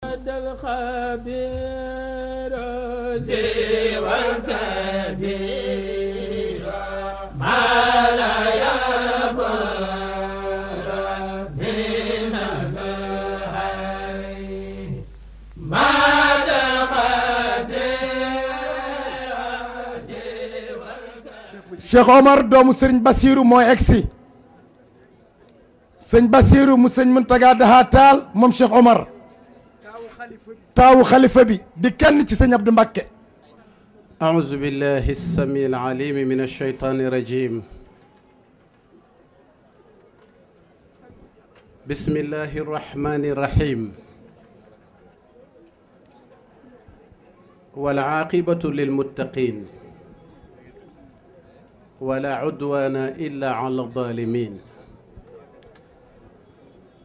الخبير والكبير ما لا يبر من الحي ما Cheikh Omar doomu Serigne Bassirou mooy egsi sëñ Bassirou mu sëñ Muntaga Daha Taal moom Cheikh Omar taawu xalifa bi di kenn ci sëñ Abdou Mbacké. أعوذ بالله السميع العليم من الشيطان الرجيم بسم الله الرحمن الرحيم والعاقبة للمتقين ولا عدوان إلا على الظالمين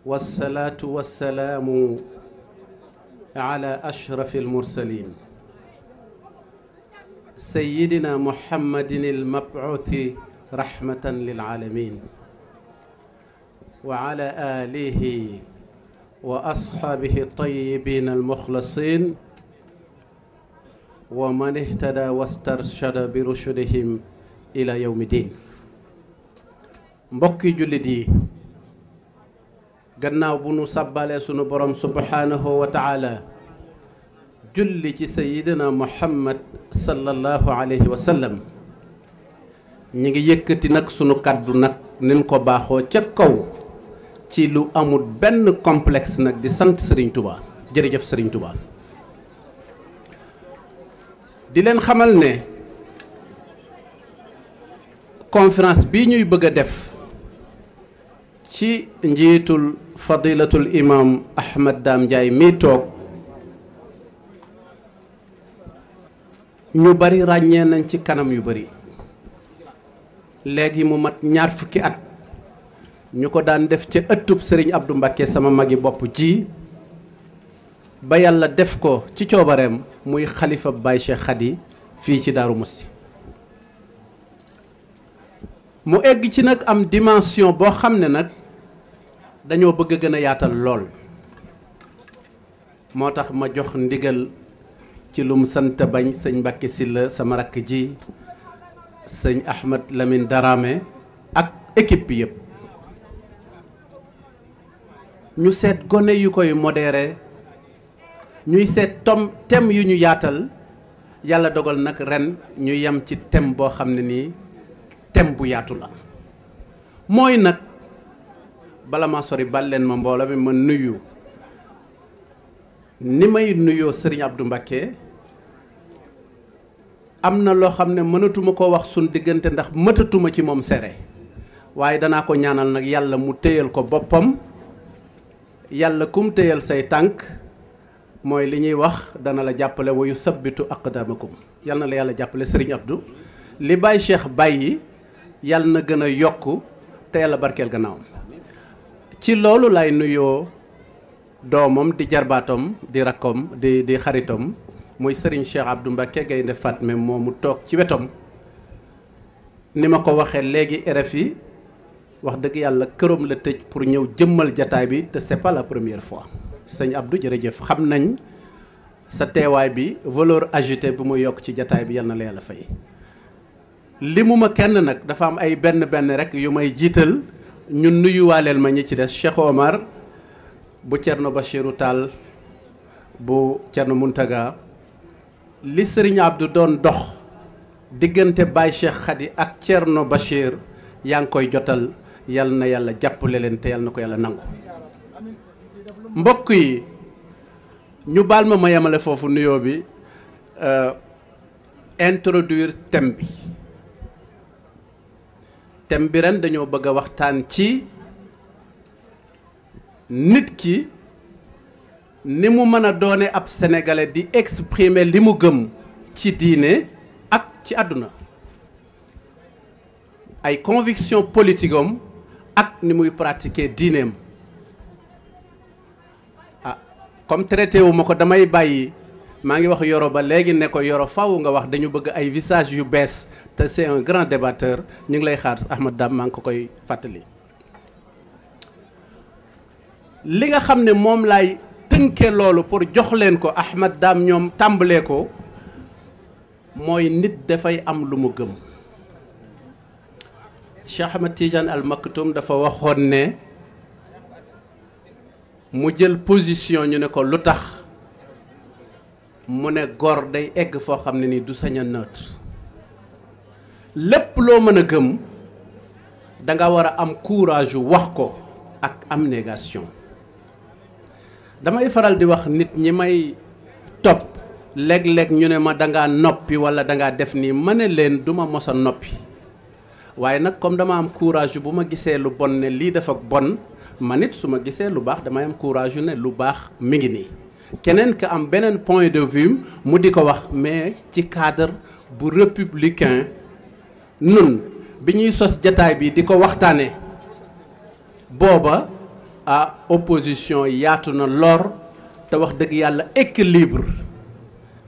والصلاة والسلام على أشرف المرسلين سيدنا محمد المبعوث رحمة للعالمين وعلى آله وأصحابه الطيبين المخلصين ومن اهتدى واسترشد برشدهم إلى يوم الدين mbokki jullit yi gannaaw bu nu sàbbalee sunu borom subhanahu wa taala julli ci sayidina muhammad sallallahu alayhi wa sallam ñi ngi yëkkati nag sunu kàddu nag nin ko baaxoo ca kaw ci lu amul benn complexe nag di sant Serigne Touba jërëjëf Serigne Touba di leen xamal ne conférence bi ñuy bëgg a def ci njiitul fadilatul imam Ahmad Dame Ndiaye mi toog ñu bari ràññee nañ ci kanam yu bari léegi mu mat ñaar fukki at ñu ko daan def ca ëttub Serigne Abdou Mbacké sama magi bopp ji ba yàlla def ko ci coobareem muy xalifa Baye Cheikh Khady fii ci Daaru Musti mu egg ci nag am dimension boo xam ne nag dañoo bëgg a gën a yaatal lool moo tax ma jox ndigal ci lum sant bañ sëñ Mbacké Sylla sama rakk ji sëñ Ahmad Lamine Darame ak équipe bi yëpp ñu seet gone yu koy modéré ñuy seet thème yu ñu yaatal yàlla dogal nag ren ñu yem ci thème boo xam ne nii thème bu yaatu la mooy nag bala ma sori bal leen ma mbooloo mi ma nuyu ni may nuyoo Serigne Abdou Mbacké am na loo xam ne mënatuma ko wax suñ diggante ndax mëtatuma ci moom sere waaye danaa ko ñaanal nag yàlla mu téyal ko boppam yàlla kum téyal say tànk mooy li ñuy wax dana la jàppale wa yuthabbitu aqdamakum yal na la yàlla jàppale Serigne Abdou li Baye Cheikh bàyyi yàlla na gën a yokk te yàlla barkeel gannaawam ci loolu lay nuyoo doomam di jarbaatam di rakkom di xaritam muy Serigne Cheikh Abdou Mbacké Gaynde Fatma moomu toog ci wetam ni ma ko waxee léegi RFI wax dëgg yàlla këram la tëj pour ñëw jëmmal jataay bi te c'est pas la première fois sëñ Abdou jërëjëf xam nañ sa teewaay bi valeur ajoutée bi mu yokk ci jataay bi yal na la yàlla fay li mu ma kenn nag dafa am ay benn rek yu may jiital ñun nuyuwaaleel ma ñi ci des Cheikh Omar bu Thierno Bachirou Tall bu Thierno Muntaga li Serigne Abdou doon dox diggante Baye Cheikh Khady ak Thierno Bachir yaa ngi koy jotal yal na yàlla jàppale leen te yal na ko yàlla nangu mbokk yi ñu baal ma yemale foofu nuyoo bi introduire thème bi ren dañoo bëgg a waxtaan ci nit ki ni mu mën a doone ab sénégalais di exprimer li mu gëm ci diine ak ci àdduna ay conviction politique am ak ni muy pratiquer diineem ah comme traité wu ma ko damay bàyyi maa ngi wax Yoro ba léegi ne ko Yoro faw nga wax dañu bëgg ay visage yu bees te c'est un grand débatteur ñu ngi lay xaar Ahmad Dame maa ngi ko koy fàttali li nga xam ne moom laay tënke loolu pour jox leen ko Ahmad Dame ñoom tàmbalee ko mooy nit dafay am lu mu gëm. Cheikh Ahmad Tidiane Al Maktoum dafa waxoon ne mu jël position ñu ne ko lu tax mu ne góor day egg foo xam ne ni du sañ a neutre lépp loo mën a gëm da nga war a am courage wax ko ak abnégation. damay faral di wax nit ñi may topp léeg-léeg ñu ne ma dangaa noppi wala dangaa def nii ma ne leen duma mos a noppi waaye nag comme dama am courage bu ma gisee lu bon ne lii dafa bon man it su ma gisee lu baax damay am courage ne lu baax mi ngi nii keneen ka am beneen point de vue mu di ko wax mais ci cadre bu républicain. nun bi ñuy sos jataay bi di ko waxtaane booba opposition yaatu na lor te wax dëgg yàlla équilibre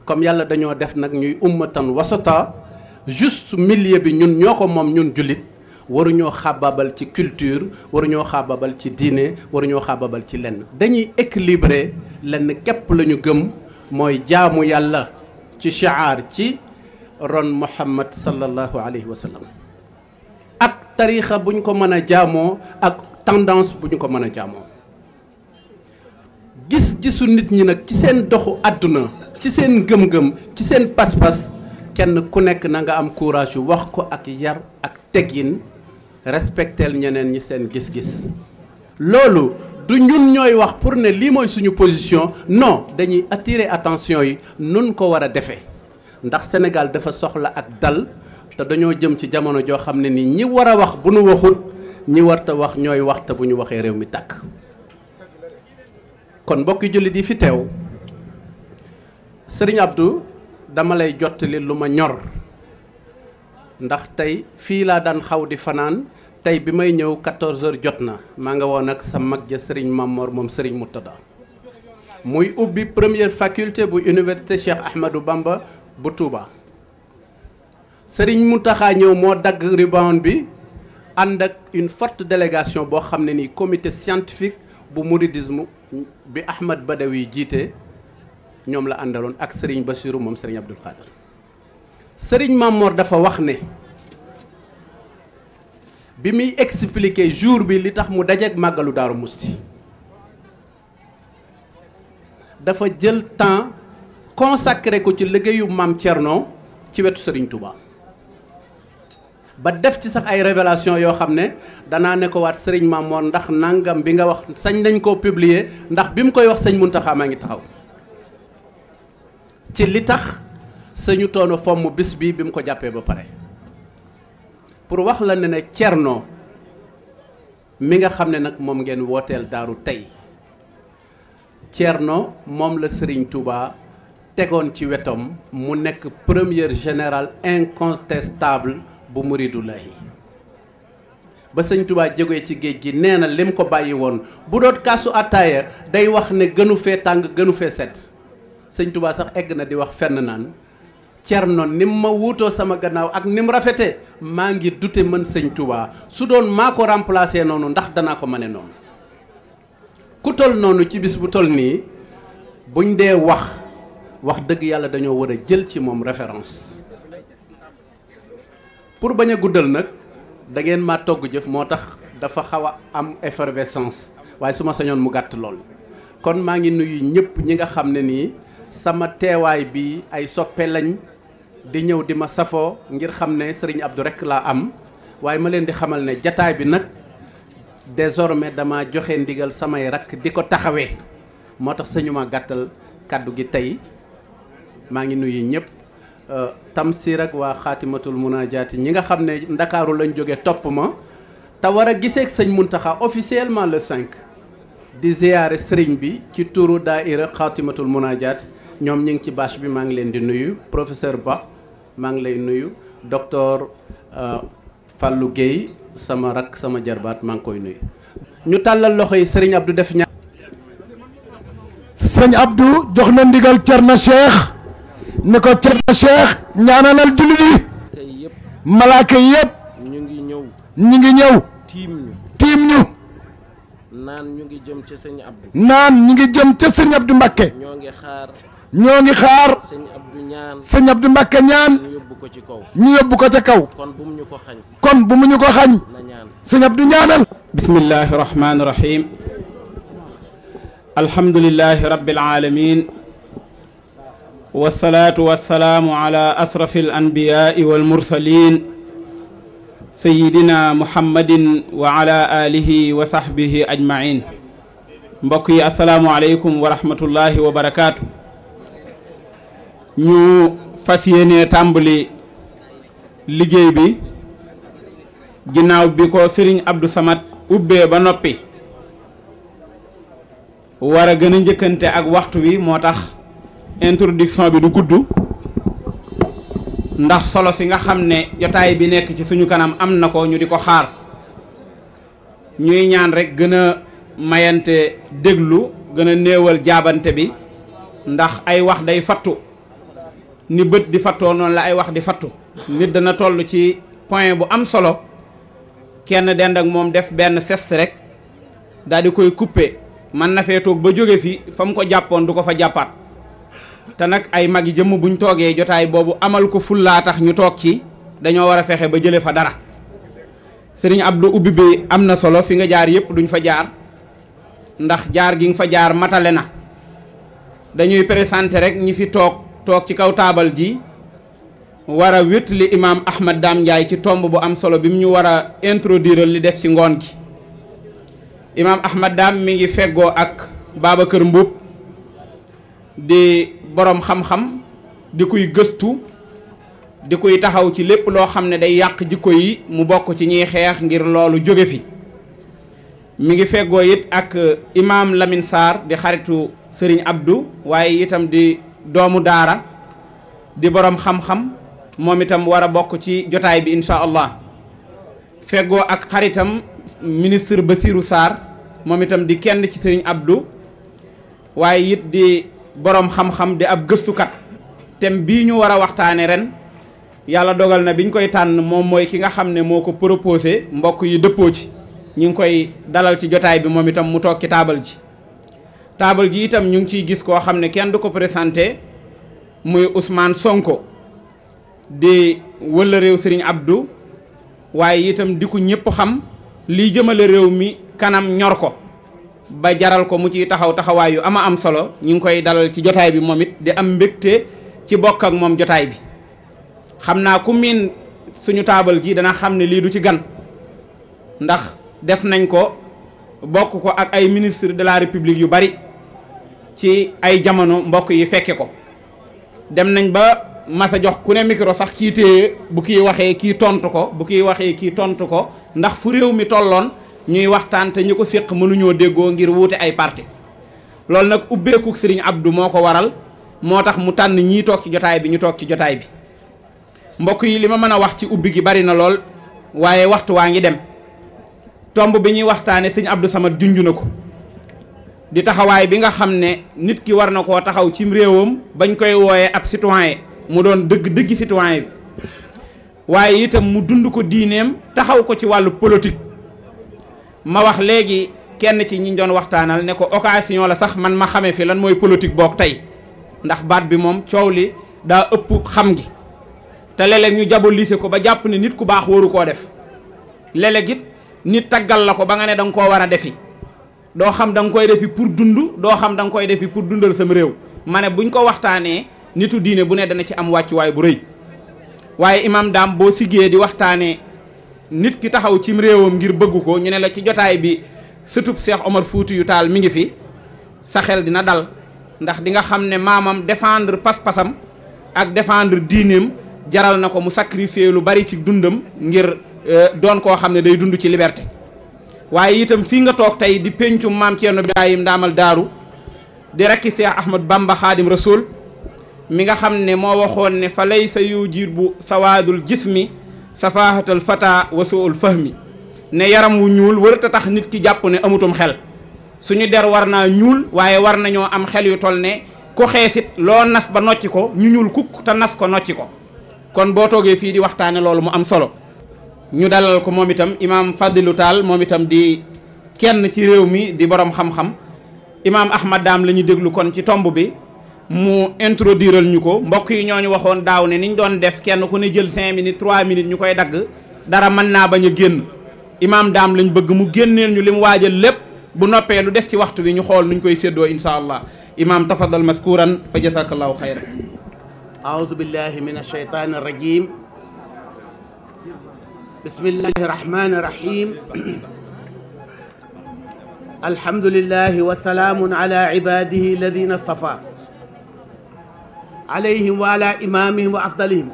comme yàlla dañoo def nag ñuy ummatan wasata juste milieu bi ñun ñoo ko moom ñun jullit waruñoo xàbbabal ci culture waruñoo xàbbabal ci diine waruñoo xàbbabal ci lenn dañuy équilibré lenn képp la ñu gëm mooy jaamu yàlla ci shi'ar ci ron Muhammad sallallahu alayhi wa sallam ak tariixa bu ñu ko mën a jaamoo ak tendance bu ñu ko mën a jaamoo gis-gisu nit ñi nag ci seen doxu àdduna ci seen gëm-gëm ci seen pas-pas kenn ku nekk na nga am courage yu wax ko ak yar ak teggin respecteel ñeneen ñi seen gis-gis loolu du ñun ñooy wax pour ne lii mooy suñu position non dañuy attirer attention yi nun ko war a defee ndax Sénégal dafa soxla ak dal te dañoo jëm ci jamono joo xam ne ni ñi war a wax bu nu waxut ñi warta wax ñooy wax te bu ñu waxee réew mi tàkk kon mbokki jullit yi fi teew Serigne Abdou dama lay jottali lu ma ñor ndax tey fii laa daan xaw di fanaan tey bi may ñëw 14h jot na maa nga woon ak sa mag ja Serigne Mamor moom Serigne Moutada muy ubbi première faculté bu université Cheikh Ahmadou Bamba bu Touba Serigne Mountakha ñëw moo dagg ruban bi ànd ak une forte délégation boo xam ne nii comité scientifique bu mouridisme bi Ahmad Badawi jiite ñoom la àndaloon ak Serigne Bassirou moom Serigne Abdoul Khadir Serigne Mamor dafa wax ne bi muy expliquer jour bi li tax mu dajeek màggalu Daaru Musti dafa jël temps consacré ko ci liggéeyu Maam Thierno ci wetu Serigne Touba ba def ci sax ay révélation yoo xam ne danaa ne ko waat Serigne Mamor ndax nangam bi nga wax sañ nañ koo publier ndax bi mu koy wax sëñ Mountakha maa ngi taxaw ci li tax sañu toona fomm bis bi mu ko jàppee ba pare pour wax la ne Thierno mi nga xam ne nag moom ngeen wooteel daaru tey Thierno moom la Serigne Touba tegoon ci wetam mu nekk premier général incontestable bu Muridullahi ba sëñ Touba jógee ci géej gi nee na lim ko bàyyi woon bu doon kaasu attaaya day wax ne gënu fee tàng gënu fee sedd sëñ Touba sax egg na di wax fenn naan Thierno ni ma wuutoo sama gannaaw ak ni mu rafete maa ngi dute mën sëñ Touba su doon maa ko remplacé noonu ndax danaa ko mane noonu ku tol noonu ci bis bu tol nii buñ dee wax dëgg yàlla dañoo war a jël ci moom référence pour bañ a guddal nag da ngeen maa togg jëf moo tax dafa xaw a am effervescence waaye su ma sañoon mu gàtt lool kon maa ngi nuyu ñëpp ñi nga xam ne nii sama teewaay bi ay soppe lañ di ñëw di ma safoo ngir xam ne Serigne Abdou rek laa am waaye ma leen di xamal ne jataay bi nag désormais dama joxe ndigal samay rakk di ko taxawee moo tax sañu ma gàttal kàddu gi tey maa ngi nuyu ñëpp Tamsir ak waa xaatimatul munajaati ñi nga xam ne ndakaaru lañ jóge topp ma te war a gisee ak sëñ Muntaxa officiellement le 5 di ziyaare sëriñ bi ci turu daaira xaatimatul munajaat ñoom ñi ngi ci bâche bi maa ngi leen di nuyu professeur Ba maa ngi lay nuyu docteur Fallou Guèye sama rak sama jarbaat maa ngi koy nuyu ñu tàllal loxo yi sëriñ Abdou def ñaan. sëñ Abdou jox na ndigal Thierno Cheikh ni ko Thierno Cheikh ñaanalal jullit yi malaaka yëpp ñu ngi ñëw ñu ngi ñëw tiim ñu tiim ñu naan ñu ngi jëm ca sëñ Abdou. naan ñu ngi jëm ca sëñ Abdou Mbakke. ñoo ngi xaar. ñoo ngi xaar. sëñ Abdou ñaan. sëñ Abdou Mbakke ñaan. ñu yóbbu ko ci kaw. ñu yóbbu ko ca kaw. kon bu mu ñu ko xañ. kon bu mu ñu ko xañ. na ñaan. sëñ Abdou ñaanal. bismillahi rahmaani rahim. alhamdulillahi rabbil alamin. wasalaatu wasalaamu ala asrafi al anbiyaai wal mursalin. sayidina muhammadin wa ala alihi wa sahbihi ajmain. mbokk yi asalaamualeykum wa rahmatullahi wa barakaatu. ñu fas yéene tàmbali liggéey bi ginnaaw bi ko Serigne Abdou Samad ubbee ba noppi war a gën a njëkkante ak waxtu wi moo tax introduction bi du gudd ndax solo si nga xam ne jotaay bi nekk ci suñu kanam am na ko ñu di ko xaar ñuy ñaan rek gën a mayante déglu gën a néewal jaabante bi ndax ay wax day fattu ni bët di fattoo noonu la ay wax di fattu nit dana toll ci point bu am solo kenn dend ak moom def benn geste rek daal di koy couper man na fee toog ba jóge fi fa mu ko jàppoon du ko fa jàppaat te nag ay mag yi jëmm buñ toogee jotaay boobu amal ko fullaa tax ñu toog ci dañoo war a fexe ba jële fa dara Serigne Abdou ubbi bi am na solo fi nga jaar yëpp duñ fa jaar ndax jaar gi nga fa jaar matale na dañuy présenté rek ñi fi toog ci kaw taabal ji war a wétali imaam Ahmad Dame Ndiaye ci tomb bu am solo bi mu ñu war a introduire li des ci ngoon gi imaam Ahmad Dame mi ngi feggoo ak Babacar Mbuub di boroom xam-xam di kuy gëstu di kuy taxaw ci lépp loo xam ne day yàq jikko yi mu bokk ci ñiy xeex ngir loolu jóge fi mi ngi feggoo it ak imaam Lamine Sarr di xaritu Serigne Abdou waaye itam di doomu daara di boroom xam-xam moom itam war a bokk ci jotaay bi incha allah feggoo ak xaritam ministre Bassirou Sarr moom itam di kenn ci Serigne Abdou waaye it di boroom xam-xam di ab gëstukat thème bii ñu war a waxtaane ren yàlla dogal na biñ koy tànn moom mooy ki nga xam ne moo ko proposé mbokk yi dëppoo ci ñu ngi koy dalal ci jotaay bi moom itam mu toog ci taabal ji itam ñu ngi ciy gis koo xam ne kenn du ko présenté muy Ousmane Sonko di wëla réew Serigne Abdou waaye itam di ko ñëpp xam liy jëmale réew mi kanam ñor ko ba jaral ko mu ciy taxawaay yu ama am solo ñu ngi koy dalal ci jotaay bi moom it di am mbégte ci bokk ak moom jotaay bi xam naa ku miin suñu taabal ji dana xam ne lii du ci gan ndax def nañ ko bokk ko ak ay ministre de la république yu bari ci ay jamono mbokk yi fekke ko dem nañ ba masa jox ku ne micro sax kii téye bu kii waxee kii tontu ko bu kii waxee kii tontu ko ndax fu réew mi tolloon ñuy waxtaan te ñu ko séq mënuñoo déggoo ngir wuute ay parti loolu nag ubbeeku Serigne Abdou moo ko waral moo tax mu tànn ñii toog ci jotaay bi ñu toog ci jotaay bi mbokk yi li ma mën a wax ci ubbi gi bari na lool waaye waxtu waa ngi dem tomb bi ñuy waxtaane Serigne Abdou Samad junj na ko di taxawaay bi nga xam ne nit ki war na koo taxaw cim réewam bañ koy wooyee ab citoyen mu doon dëgg citoyen bi waaye itam mu dund ko diineem taxaw ko ci wàllu politique ma wax léegi kenn ci ñi doon waxtaanal ne ko occasion la sax man ma xamee fi lan mooy politique boog tey ndax baat bi moom coow li daa ëpp xam gi te léeg-léeg ñu diaboliser ko ba jàpp ne nit ku baax waru koo def léeg-léeg it nit taggal la ko ba nga ne da nga koo war a defi doo xam da nga koy defi pour dund doo xam da nga koy defi pour dundal sam réew ma ne buñ ko waxtaanee nitu diine bu ne dana ci am wàccuwaay bu rëy waaye imam Dame boo siggee di waxtaanee nit ki taxaw cim réewam ngir bëgg ko ñu ne la ci jotaay bi sëtub Cheikh Omar Foutiyou Tall mi ngi fi sa xel dina dal ndax di nga xam ne maamam défendre pas-pasam ak défendre diineem jaral na ko mu sacrifier lu bari ci dundam ngir doon koo xam ne day dund ci liberté waaye itam fii nga toog tey di pencum maam Thierno Birahim Ndaamal Daaru di rekki Cheikh Ahmad Bamba Xaadim Rasul mi nga xam ne moo waxoon ne fa laysa yujibu sawaadul jismi safahatal fata wa suul fahmi ne yaram wu ñuul wërta tax nit ki jàpp ne amutum xel suñu der war naa ñuul waaye war nañoo am xel yu toll ne ku xeesit loo nas ba nocci ko ñu ñuul kukk te nas ko nocci ko kon boo toogee fii di waxtaane loolu mu am solo ñu dalal ko moom itam imaam Fadilou Tall moom itam di kenn ci réew mi di borom xam-xam imaam Ahmad Dame la ñu déglu kon ci tomb bi mu introduiral ñu ko. mbokk yi ñooñu waxoon daaw ne niñ doon def kenn ku ne jël 5 minutes 3 minutes ñu koy dagg dara mën naa bañ a génn imaam Dame lañ bëgg mu génneel ñu li mu waajal lépp bu noppee lu def ci waxtu bi ñu xool nuñ koy séddoo insha allah imaam tafadal maskuran fa jazakallahu xayran. أعوذ بالله من الشيطان الرجيم بسم الله الرحمن الرحيم الحمد لله وسلام على عباده الذين اصطفى عليهم وعلى إمامهم وأفضلهم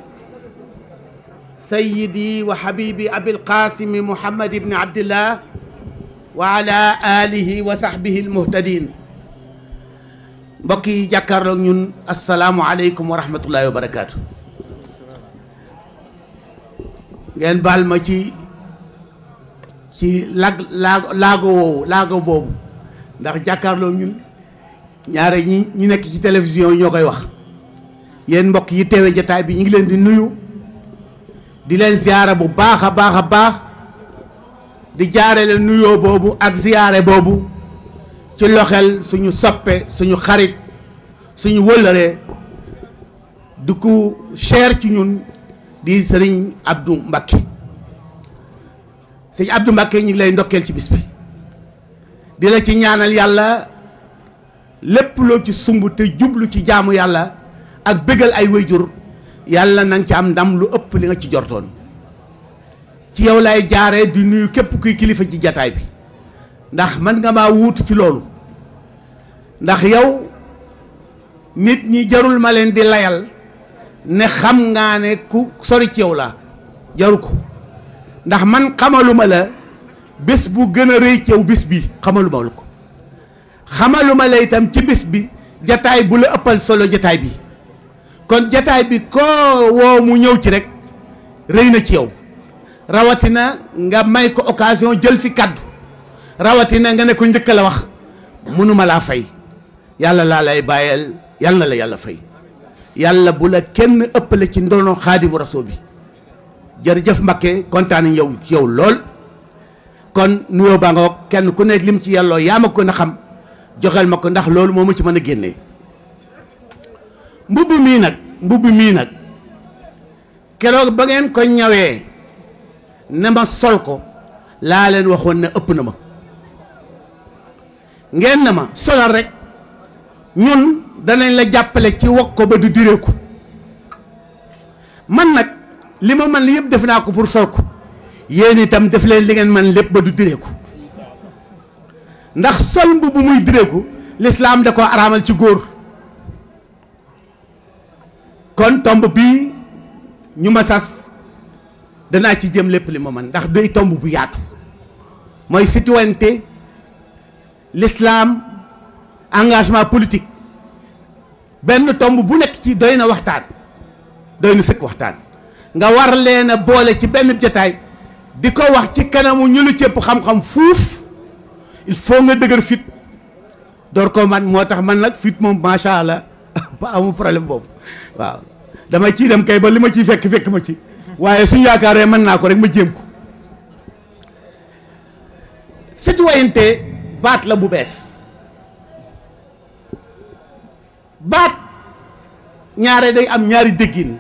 سيدي وحبيبي أبي القاسم محمد بن عبد الله وعلى آله وصحبه المهتدين mbokk yi jàkkaarloog ñun asalaamualeykum wa rahmatullahi wa barakaatu. ngeen baal ma ci laago boobu ndax jàkkaarloog ñun ñaare ñi nekk ci télévision yi ñoo koy wax. yéen mbokk yi teewe jataay bi ñu ngi leen di nuyu di leen ziyaara bu baax a baax a baax di jaare leen nuyoo boobu ak ziyaare boobu ci loxel suñu soppe suñu xarit suñu wëllëree du ko cher ci ñun di sëriñ Abdou Mbacké sëriñ Abdou Mbacké ñu ngi lay ndokkeel ci bis bi di la ci ñaanal yàlla lépp loo ci sumb te jublu ci jaamu yàlla ak bégal ay wayjur yàlla na nga ci am ndam lu ëpp li nga ci jortoon ci yow lay jaaree di nuyu képp kuy kilifa ci jataay bi ndax man nga maa wuutu ci loolu ndax yow nit ñi jarul ma leen di layal ne xam ngaa ne ku sori ci yow la jaru ko ndax man xamaluma la bés bu gën a rëy ci yow bés bi xamaluma la ko xamaluma la itam ci bés bi jataay bu la ëppal solo jataay bi kon jataay bi koo woo mu ñëw ci rek rëy na ci yow rawatina nga may ko occasion jël fi kaddu rawatina nga ne ko njëkk la wax mënuma laa fay yàlla laa lay bàyyeel yàlla na la yàlla fay yàlla bu la kenn ëppale ci ndono xaadimu rasul bi jërëjëf Mbacké kontaan nañ yow lool kon nuyoo baa nga kenn ku nekk lim ci yàlloo yaa ma ko na xam joxeel ma ko ndax loolu moo ma ci mën a génnee mbubb mii nag keroog ba ngeen ko ñawee ne ma sol ko laa leen waxoon ne ëpp na ma ngeen na ma solal rek ñun danañ la jàppale ci wax ko ba du direeku man nag li ma man yëpp def naa ko pour sol ko yéen itam def leen li ngeen man lépp ba du direeku ndax sol mbubb muy direeku lislaam da ko araamal ci góor kon tomb bii ñu ma sas danaa ci jëm lépp li ma man ndax day tomb bu yaatu mooy citoyenneté l'islam engagement politique benn tomb bu nekk ci doy na waxtaan doy na sëkk waxtaan nga war leen a boole ci benn jotaay di ko wax ci kanamu ñu lu cëpp xam-xam fuuf il faut nga dëgër fit door ko man moo tax man nag fit moom macha allah ba amul problème boobu waaw dama ciy dem kay ba li ma ciy fekk ma ci waaye suñu yaakaaree mën naa ko rek ma jéem ko citoyenneté baat la bu bees baat ñaare day am ñaari déggin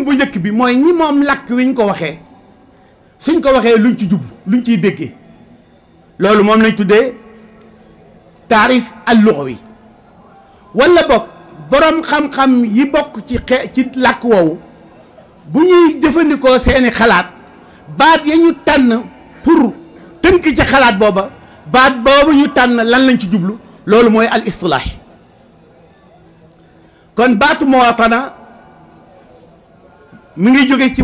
bu njëkk bi mooy ñi moom làkk wi ñu ko waxee suñ ko waxee luñ ci jublu luñ ciy déggee loolu moom lañ tuddee taarif al-lughawi wala bokk boroom xam-xam yi bokk ci làkk woowu bu ñuy jëfandikoo seeni xalaat baat ya ñu tànn pour tënk ci xalaat booba baat boobu ñu tànn lan lañ ci jublu loolu mooy al istilaahi kon baatu muwaatana mi ngi jóge ci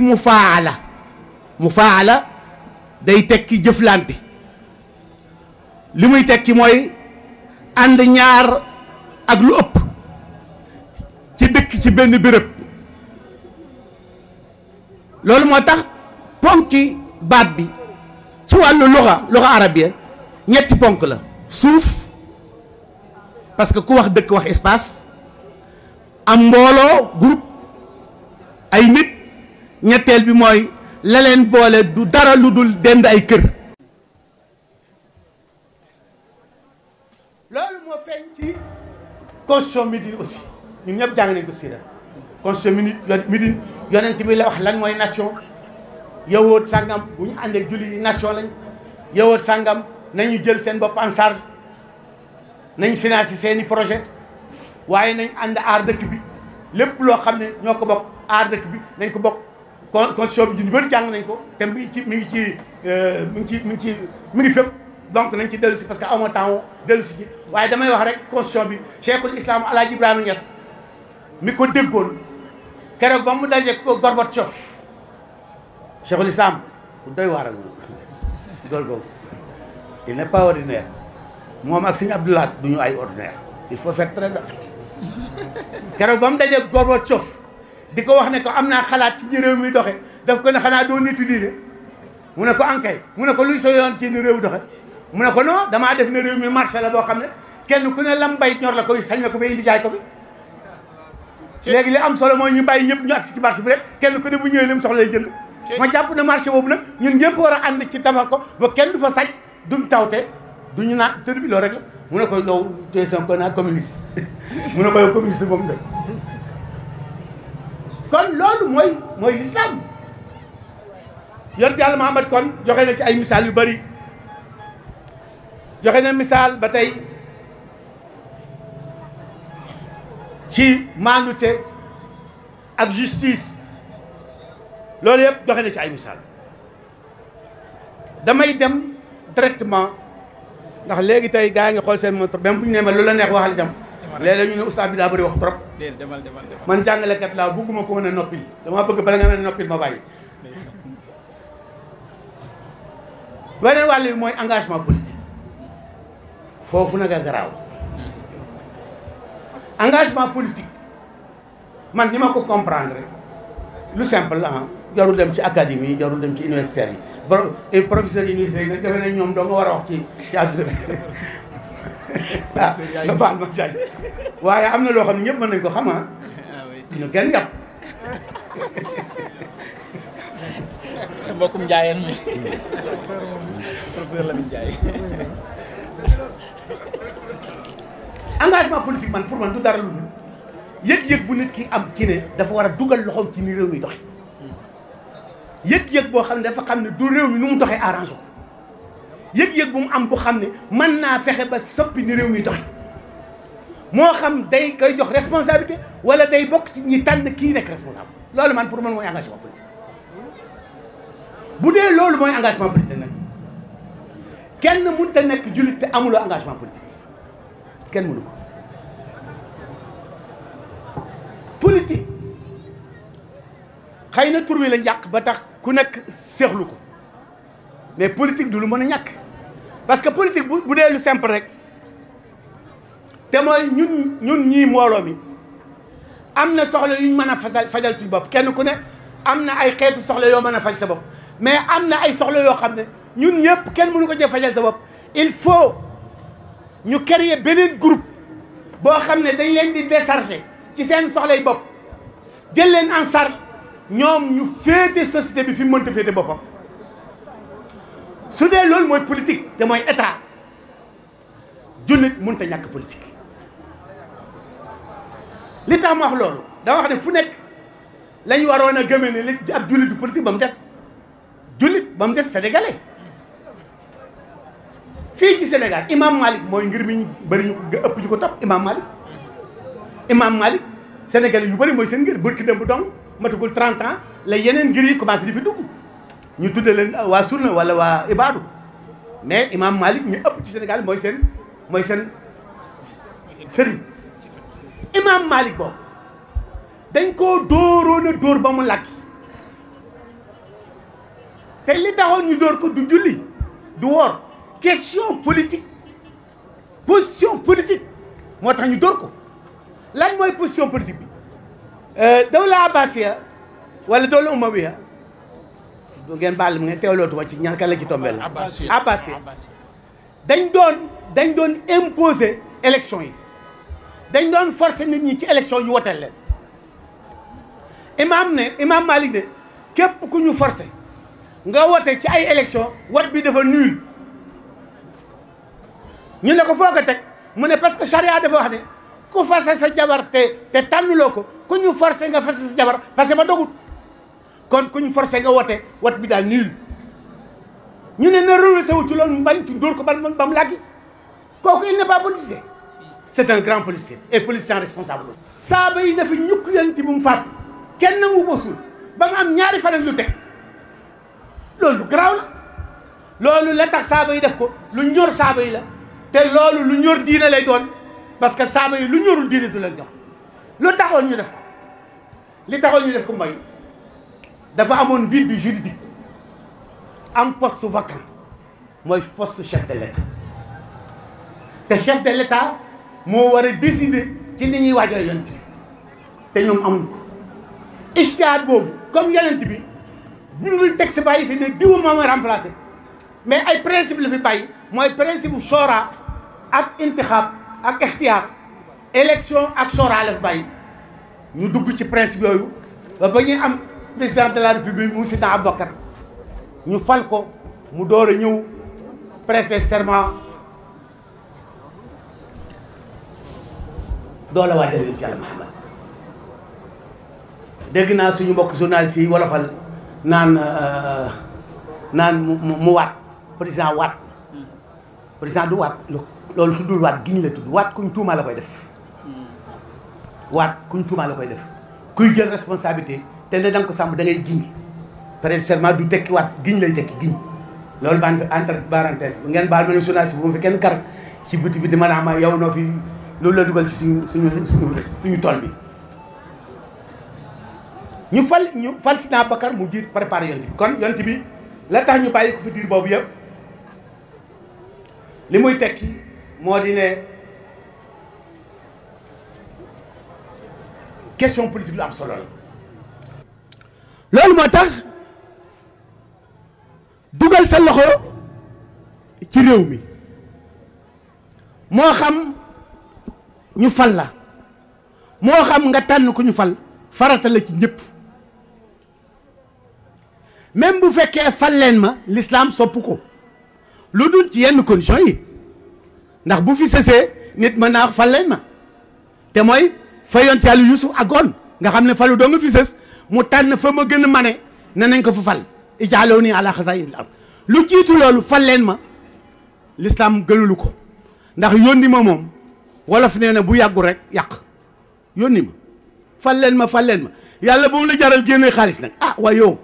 mufaala day tekki jëflante li muy tekki mooy ànd ñaar ak lu ëpp ci dëkk ci benn béréb loolu moo tax ponki baat bi ci wàllu luga arabia ñetti ponk la suuf parce que ku wax dëkk wax espace am mbooloo groupe ay nit ñetteel bi mooy la leen boole du dara lu dul dend ay kër constitution Médine aussi ñun ñëpp jàng nañ ko siira constitution Médine yonent bi la wax lan mooy nation yowoot sàngam bu ñu àndee julli yi nation lañ yowoot sàngam nañu jël seen bopp en charge nañ financer seeni projet waaye nañ ànd aar dëkk bi lépp loo xam ne ñoo ko bokk aar dëkk bi nañ ko bokk constitution bi ñu bëri jàng nañ ko te mi ngi fépp donc nañ ci dellu si parce que amoo temps dellu si ci waaye damay wax rek constitution bi cheikhul islam Alaaji Ibrahima Niass mi ko déggoon keroog ba mu daje ko Gorbatchev cheikhul islam bu doy waar ak góor googu il n'est pas ordinaire moom ak Sëñ Abdoulaye du ñu ay ordinaire il faut faire très attention keroog ba mu daje Gorbatchev di ko wax ne ko am naa xalaat ci ñi réew mi doxe daf ko ne xanaa doo nitu diine mu ne ko ankay mu ne ko luy soo yoon ci ni réew doxe mu ne ko non damaa def ne réew mi marché la boo xam ne kenn ku ne lam bay ñor la koy sañ la ko fi indi jaay ko fi léegi li am solo mooy ñu bàyyi ñëpp ñu agsi ci marché bi rek kenn ku ne bu ñëwee li mu soxla lay jënd ma jàpp ne marché boobu nag ñun ñëpp war a ànd ci tabax ko ba kenn du fa sàcc duñ tawte duñu naan tëdd bi loolu rek la mu ne ko yow tu es un communiste mu ne ko yow communiste boobu de kon loolu mooy l'islam yonent Yàlla Muhammad kon joxe na ci ay misaal yu bari joxe na misaal ba tey ci maandute ak justice loolu yëpp joxe na ci ay misaal damay dem directement ndax léegi tey gaa yi nga xool seen montre même bu ñu nee ma lu la neex waxal itam léeg-léeg ñu ne oustaz bi daa bëri wax trop man jàngalekat laa bugguma ko mën a noppil dama bëgg bala nga mën a noppil ma bàyyi weneen wàll bi mooy engagement politique foofu nag a garaaw engagement politique man ni ma ko comprendre lu simple la jarul dem ci académie yi jarul dem ci universitaires yi professeurs universitaires yi nag defe nañ ñoom doo nga war a wax ci àdduna bi ah nga baal ma jaaj waaye am na loo xam ne ñëpp mën nañ ko xam ñu kenn yàpp mbokkum Njaayeen mi professeur Lamine Ndiaye engagement politique man pour man du dara lu yëg-yëg bu nit ki am ci ne dafa war a dugal loxoom ci ni réew mi doxe yëg-yëg boo xam ne dafa xam ne du réew mi nu mu doxee arrangé ko yëg-yëg bu mu am bu xam ne mën naa fexe ba soppi ni réew mi doxe moo xam day koy jox responsabilité wala day bokk ci ñi tànn kii nekk responsable loolu man pour man mooy engagement politique bu dee loolu mooy engagement politique nag kenn mënut a nekk jullit te amuloo engagement politique kenn mënu ko politique xëy na tur wi la njàq ba tax ku nekk seexlu ko mais politique du lu mën a ñàkk parce que politique bu dee lu simple rek te mooy ñun ñii mbooloo mi am na soxla yuñ mën a fajal suñu bopp kenn ku ne am na ay xeetu soxla yoo mën a faj sa bopp mais am na ay soxla yoo xam ne ñun ñëpp kenn mënu ko jëf fajal sa bopp il faut ñu créer beneen groupe boo xam ne dañ leen di décharger ci seen soxlay bopp jël leen en charge ñoom ñu féete société bi fi mu mënta féete boppam su dee loolu mooy politique te mooy état jullit mënut a ñàkk politique li tax ma wax loolu da wax ne fu nekk lañ waroon a gëmee ne li ab jullit du politique ba mu des jullit ba mu des sénégalais fii ci Sénégal imam Malik mooy ngir mi ñu bëri ñu ko ëpp ñu ko topp imam Malik sénégalais yu bëri mooy seen ngir bërki dem bu dong matagul 30 ans la yeneen ngir yi commencé di fi dugg ñu tudde leen waa Sunna wala waa Ibaadu mais imam Malik ñu ëpp ci Sénégal mooy seen sëriñ imam Malik boobu dañ koo dóoroon a dóor ba mu làkki te li taxoon ñu dóor ko du julli du woor question politique position politique moo tax ñu dóor ko lan mooy position politique bi dawla abbasiya wala dawla umawiya du ngeen baal mu ngeen teewlootuma ci ñaan kan la ci tombeel abbasiya dañ doon imposer élection yi dañ doon forcer nit ñi ci élection ñu woteel leen imam Malik ne képp ku ñu forcer nga wote ci ay élection wat bi dafa nul ñu ne ko foo ko teg mu ne parce que charia dafa wax ne ku fase sa jabar te tànnuloo ko ku ñu forcé nga fase sa jabar parce que ma dogut kon ku ñu forcé nga wat bi daal nul ñu ne na renoncé wu ci loolu mu bañ ci dóor ko ba mu làggi kooku il n'est pas policier c'est un grand policier et policier responsable aussi. saaba yi dafa ñukk yonent bi mu faatu kenn nangu ko suul ba mu am ñaari fan ak lu teg loolu lu garaaw la loolu la tax saaba yi def ko lu ñor saaba yi la te loolu lu ñor diine lay doon parce que saaba yi lu ñorul diine du leen jox lu taxoon ñu def ko li taxoon ñu def ko mooy dafa amoon vide juridique am poste vacant mooy poste chef de l'État te chef de l'État moo war a décider ci ni ñuy waajal yonent bi te ñoom amuñ ko ijtihaad boobu comme yonent bi bindul texte bàyyi fi ne diw moo ma remplacé mais ay principe la fi bàyyi mooy principe shora ak intixaab ak ixtiyaar élection ak shora la fi bàyyi ñu dugg ci principe yooyu ba ñuy am président de la république mu Sidna Aboubacar ñu fal ko mu door a ñëw prêter serment doola waajal yonent Yàlla Muhammad dégg naa suñu mbokk journaliste yi wolofal naan mu waat président waat président du waat loolu tuddul waat giñ la tudd waat kuñ tuumaa la koy def waat kuñ tuumaa la koy def kuy jël responsabilité te ne da nga ko sàmm da ngay giñ prêter serment du tekki waat giñ lay tekki giñ loolu ba entre parenthèse ngeen baal ma ne journaliste bu ma fi kenn kar ci biti bi di mën a am yow noo fi loolu la dugal ci suñu tool bi ñu fal Sidna Aboubacar mu jiit préparé yonent bi kon yonent bi la tax ñu bàyyi ko fi diir boobu yëpp li muy tekki moo di ne question politique lu am solo la loolu moo tax dugal sa loxo ci réew mi moo xam ñu fal la moo xam nga tànn ku ñu fal farata la ci ñëpp même bu fekkee fal leen ma l'islam sopp ko lu dul ci yenn conditions yi ndax bu fi sësee nit mën naa fal leen ma te mooy fa yonent Yàlla Yuusuf agoon nga xam ne falu doo nga fi sës mu tànn fa ma gën a mane ne nañ ko fa fal ij'aluni ala xazaa'inil ard lu jiitu loolu fal leen ma l'islam gënulu ko ndax yónni ma moom wolof nee na bu yàggul rek yàq yónni ma fal leen ma yàlla ba mu la jaral génne xaalis nag ah waaye yow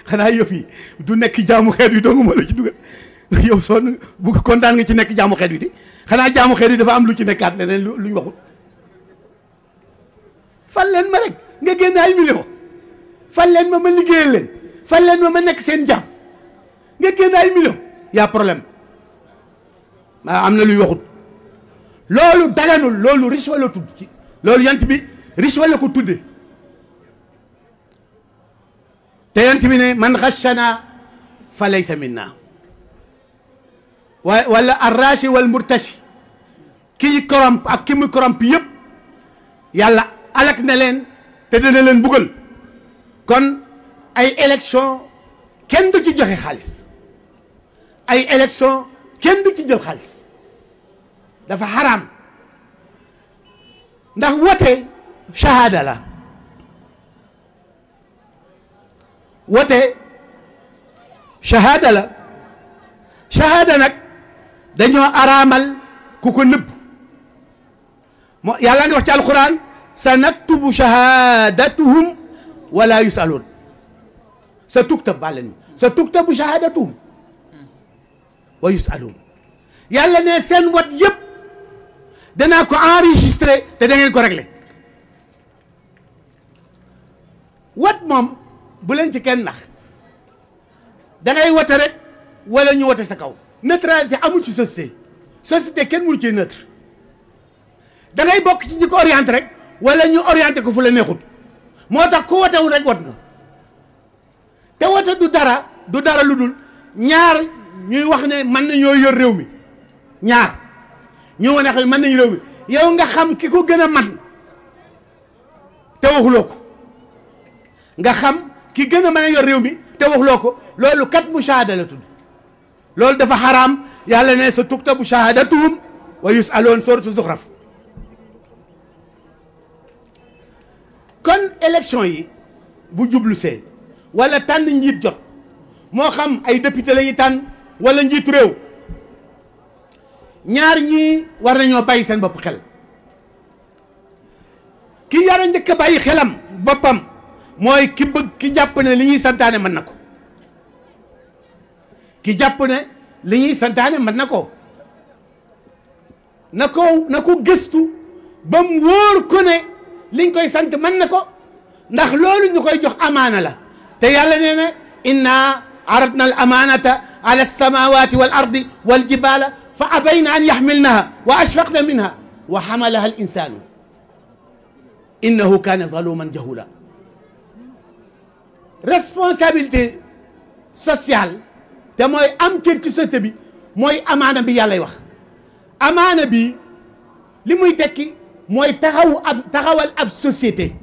xanaa yëf yi du nekk jaamu xeet wi dong moo la ci dugal yow sonn bu kontaan nga ci nekk jaamu xeet wi di xanaa jaamu xeet wi dafa am lu ci nekkaat leneen lu ñu waxut fal leen ma rek nga génne ay millions fal leen ma liggéeyal leen fal leen ma nekk seen jaam nga génne ay millions y'a problème am na luy waxut loolu daganul loolu richwa la tudd ci loolu yant bi richwa la ko tudde te yant bi ne man xashana fa laysa minna wala arrashi wal murtashi ki ñu corrompe ak ki mu corrompe yëpp yàlla alak na leen te dana leen buggal kon ay élection kenn du ci joxe xaalis ay élection kenn du ci jël xaalis dafa xaraam ndax wote shahada la wote shahada la shahada nag dañoo araamal ku ko nëbb moo yàlla nga wax ci alquran sa naktubu shahadatuhum wala yusaluun sa tuktab bàllen sa tuktabu shahadatuhum wa yusaluun yàlla ne seen wat yëpp danaa ko enregistré te da ngeen ko réglé wat moom bu leen ci kenn nax da ngay wote rek wala ñu wote sa kaw neutralité amul ci société kenn mënu ci neutre da ngay bokk ci ñi ko orienté rek wala ñu orienté ko fu la neexut moo tax ku wotewul rek wat nga te wote du dara lu dul ñaar ñuy wax ne mën nañoo yor réew mi ñaar ñu wane xam mën nañu réew mi yow nga xam ki ko gën a man te waxuloo ko nga xam ki gën a mën a yor réew mi te waxuloo ko loolu kat bu shahada la tudd loolu dafa xaraam yàlla ne sa tuktabu shahadatuhum wa yusaloon suratu Zuxraf élection yi bu jublu see wala tànn njiit jot moo xam ay député la ñuy tànn wala njiitu réew ñaar ñii war nañoo bàyyi seen bopp xel ki yara njëkk a bàyyi xelam boppam mooy ki bëgg ki jàpp ne li ñuy santaane mën na ko ki jàpp ne li ñuy santaane mën na ko na ko gëstu ba mu wóor ko ne liñ koy sant mën na ko ndax loolu ñu koy jox amaana la te yàlla nee na inna aradna al amanata ala alsamawati wal ardi wal jibala fa abayna an yaxmilnaha wa ashfaqna minha wa xamalaha al insanu innahu kaana zaluman jahula responsabilité sociale te mooy am cër ci société bi mooy amaana bi yàllay wax amaana bi li muy tekki mooy taxawal ab société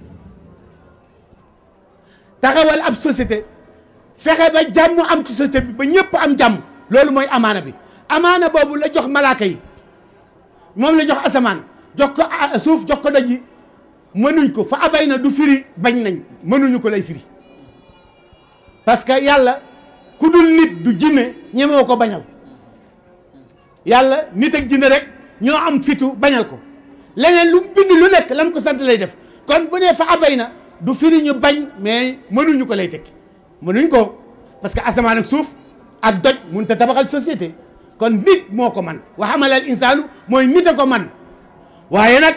taxawal ab société fexe ba jàmm am ci société bi ba ñëpp am jàmm loolu mooy amaana bi amaana boobu la jox malaaka yi moom la jox asamaan jox ko suuf jox ko doj yi mënuñ ko fa abay na du firi bañ nañ mënuñu ko lay firi parce que yàlla ku dul nit du jinne ñemoo ko bañal yàlla nit ak jinne rek ñoo am fitu bañal ko leneen lu bind lu nekk lam ko sant lay def kon bu nee fa abay na du firi ñu bañ mais mënuñu ko lay tekki mënuñ ko parce que asamaan ak suuf ak doj mënut a tabaxal société kon nit moo ko man wa xamala al insaanu mooy nit a ko man waaye nag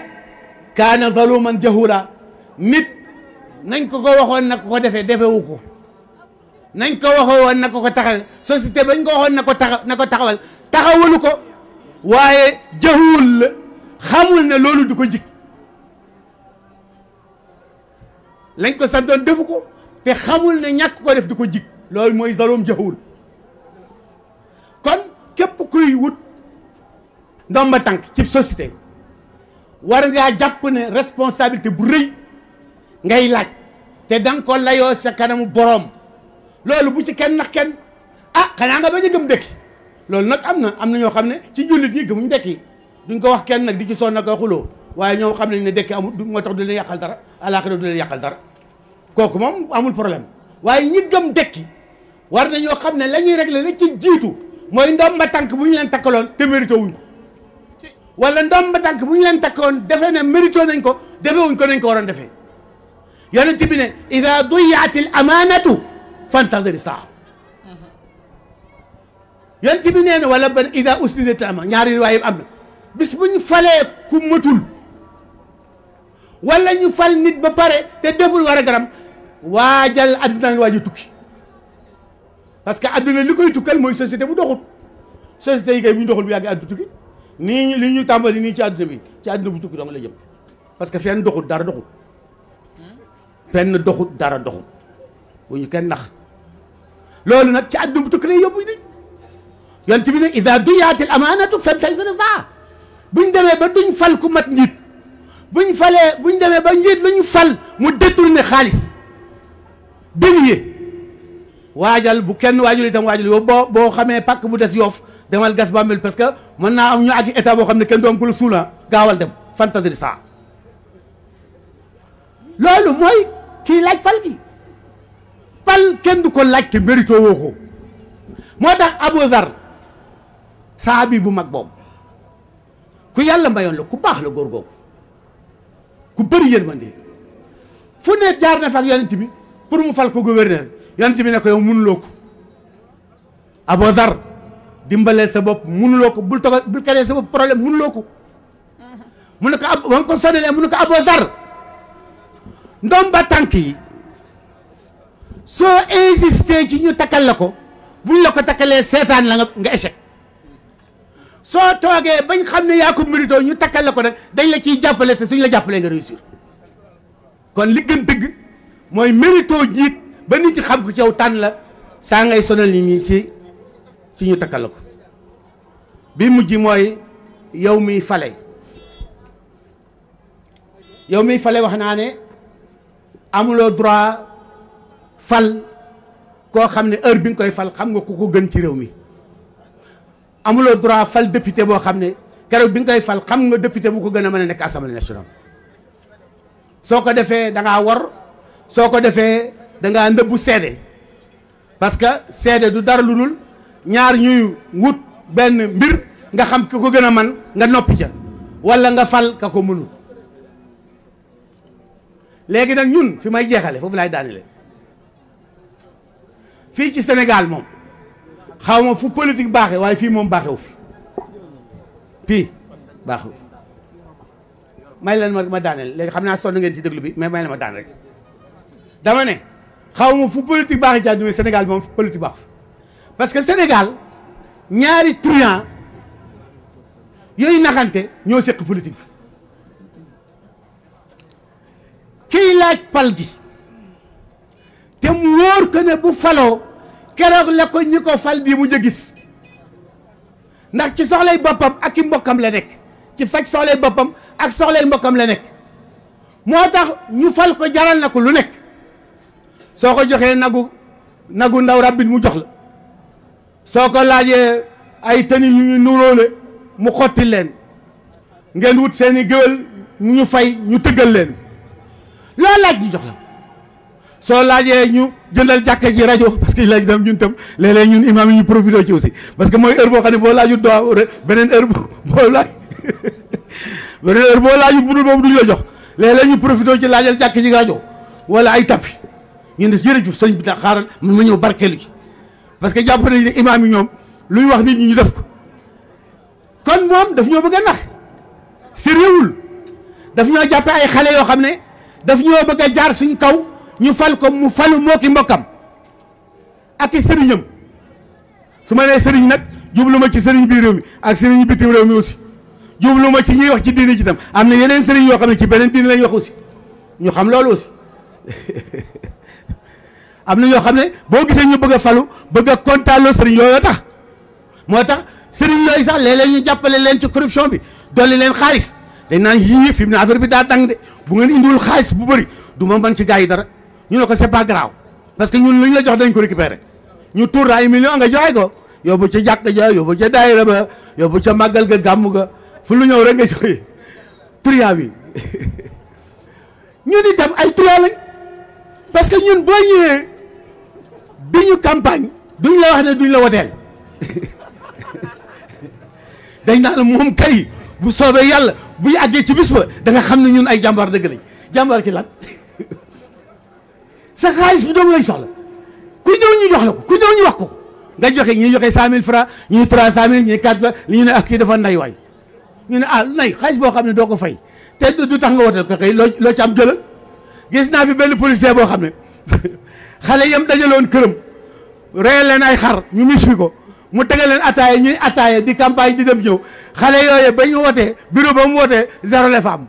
kaana zaluman jahula nit nañ ko waxoon na ko defee defewu ko nañ ko waxoon na ko taxawee société bañ ko waxoon na ko taxawal taxawalu ko waaye jahul la xamul ne loolu du ko jik lañ ko santoon defu ko te xamul ne ñàkk ko def du ko jik loolu mooy zalum jahul kon képp kuy wut ndomba tànk ci société war ngaa jàpp ne responsabilité bu rëy ngay laaj te danga ko layoo sa kanamu boroom loolu bu ci kenn nax kenn xanaa nga bañ a gëm dëkki loolu nag am na ñoo xam ne ci jullit yi gëmuñ dëkki duñ ko wax kenn nag di ci sonn ko xuloo waaye ñoom xam nañ ne dëkki amul moo tax du leen yàqal dara àllaaxira du leen yàqal dara kooku moom amul problème waaye ñi gëm dëkki war nañoo xam ne la ñuy régler la ci jiitu mooy ndomba tànk bu ñu leen takkaloon te mérito wuñ ko wala ndomba tànk bu ñu leen takkoon defee ne mérito nañ ko defee wuñ ko nañ ko waroon defee yonent bi ne ida duyatil amanatu fantaziri saa yonent bi nee na wala ba ida usnidat ama ñaari riwaay am na bis bu ñu falee ku matul wala ñu fal nit ba pare te deful war a garam waajal adduna ngi waaj a tukki parce que adduna li koy tukkal mooy société bu doxut société yi kay bu ñu doxul bu yàgg addu tukki nii li ñu tàmbali nii ci adduna bi ci adduna bu tukki dong la jëm parce que fenn doxut dara doxut fenn doxut dara doxut bu ñu kenn nax loolu nag ci adduna bu tukki lay yóbbu nit yonent bi ne ida duyatil amanatu fantaziri saa buñ demee ba duñ fal ku mat njiit buñ demee ba njiit lu ñu fal mu détourné xaalis dévier waajal bu kenn waajul itam waajal yow boo xamee pàkk bu des yoof demal gas bàmmeel parce que mën naa am ñu àgg état boo xam ne kenn du am ku la suula gaawal dem fantaziri saa loolu mooy kii laaj fal gi fal kenn du ko laaj te mérito woo ko moo tax Abu Dhar saabi bu mag boobu ku yàlla mayoon la ku baax la góor googu ku bëri yërmande fu ne jaar na fa ak yonent bi pour mu fal ko gouverneur yonent bi ne ko yow mënuloo ko Abu Dhar dimbaleel sa bopp mënuloo ko bul créer sa bopp problème mënuloo ko mu ne ko wa nga ko sonalee mu ne ko Abu Dhar ndomba tànk yi soo insister ci ñu takkal la ko buñ la ko takkalee seetaan la nga échec soo toogee bañ xam ne yaa ko mérito ñu takkal la ko nag dañ la ciy jàppale te suñ la jàppalee nga réussir kon li gën dëgg mooy mérito jiit ba nit ñi xam ko ci yow tànn la saa ngay sonal nit ñi ci ñu takkal la ko bi mujj mooy yow miy fale wax naa ne amuloo droit fal koo xam ne heure bi nga koy fal xam nga ku ko gën ci réew mi amuloo droit fal député boo xam ne keroog bi nga koy fal xam nga député bu ko gën a mën a nekk assemblée nationale soo ko defee da ngaa war soo ko defee da ngaa ndëbbu seede parce que seede du dara lu dul ñaar ñuy wut benn mbir nga xam ki ko gën a man nga noppi ca walla nga fal ka ko mënul léegi nag ñun fi may jeexale foofu laay daanele fii ci Sénégal moom xaw ma fu politique baaxee waaye fii moom baaxewu fi fii baaxewu fi may leen ma daaneel léegi xam naa sonn ngeen ci déglu bi mais may leen ma daan rek dama ne xaw ma fu politique baaxee ci àdduna Sénégal moom politique baax fi parce que Sénégal ñaari truand yooyu naxante ñoo seq politique bi kiy laaj pal gi te mu wóor ko ne bu faloo keroog la ko ñi ko fal bii mu gis ndax ci soxlay boppam ak i mbokkam la nekk ci faj soxlay boppam ak soxlay mbokkam la nekk moo tax ñu fal ko jaral na ko lu nekk soo ko joxee nagu ndaw rabbit mu jox la soo ko laajee ay tëni yu ñu nuróole mu xotti leen ngeen wut seeni géwél ñu fay ñu tëggal leen loo laaj ñu jox la soo laajee ñu jëndal jàkka ji rajo parce que laaj dem ñun tam léeg-léeg ñun imaam yi ñu profité ci aussi parce que mooy heure boo xam ne boo laaju doo beneen heure boo laaj beneen heure boo laaju budul boobu duñu la jox léeg-léeg ñu profité ci laajal jàkka ji rajo wala ay tapis ñun des jërëjëf sëñ bi tax xaaral man ma ñëw barkeelu ci parce que jàpp nañ ne imaam yi ñoom lu ñu wax nit ñi ñu def ko kon moom daf ñoo bëgg a nax sérieuxul daf ñoo jàppe ay xale yoo xam ne daf ñoo bëgg a jaar suñ kaw ñu fal ko mu falu moo ki mbokkam ak i sëriñam su ma nee sëriñ nag jublu ma ci sëriñ biir réew mi ak sëriñ bitim réew mi aussi jublu ma ci ñuy wax ci diine ji tam am na yeneen sëriñ yoo xam ne ci beneen diine lañ wax aussi ñu xam loolu aussi am na ñoo xam ne boo gisee ñu bëgg a falu bëgg a kontaaloo sëriñ yooyu tax moo tax sëriñ yooyu sax léeg-léeg ñu jàppale leen ci corruption bi dolli leen xaalis dañ naan yii fi mu ne affaire bi daa dang de bu ngeen indiwul xaalis bu bëri du ma mën ci gars yi dara ñu ne ko c'est pas grave parce que ñun lu ñu la jox dañ ko récupérer ñu tuur ay millions nga joxe ko yóbbu ca jàkk ja yóbbu ca daayira ba yóbbu ca màggal ga gàmm ga fu lu ñëw rek nga joxe truand bi ñun itam ay truand lañ parce que ñun boo ñëwee bi ñu campagne duñ la wax ne duñ la woteel dañ naan moom kay bu soobee yàlla bu ñu àggee ci bis ba da nga xam ne ñun ay jàmbaar dëgg lañ jàmbaar ki lan sa xaalis bi doomu lañ soxla ku ñëw ñu jox la ko ku ñëw ñu wax ko nga joxe ñuy joxe 100000 francs ñuy 300000 ñuy 4 li ñu ne ak kii dafa nay waay ñu ne ah nay xaalis boo xam ne doo ko fay te du tax nga woteel ko kay loo ci am jëlal gis naa fi benn policier boo xam ne xale yam dajaloon këram reyal leen ay xar ñu mis bi ko mu tegal leen ataaya ñuy ataaya di campagne di dem ñëw xale yooyu ba ñu wootee bureau ba mu wootee 0 la fa am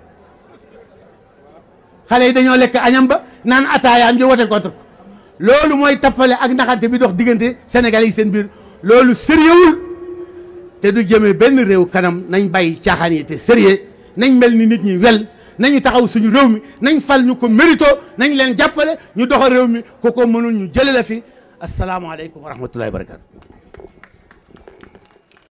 xale yi dañoo lekk añam ba naan ataayaam ji wote contre ko loolu mooy tappale ak naxante bi dox diggante Sénégal yi seen biir loolu sérieuxul te du jëmee benn réew kanam nañ bàyyi caaxaan yi te sérieux nañ mel ni nit ñi wel nañu taxaw suñu réew mi nañ fal ñu ko mérito nañ leen jàppale ñu doxal réew mi ku ko mënul ñu jële la fi asalaamaaleykum wa rahmatullahi wa barakatu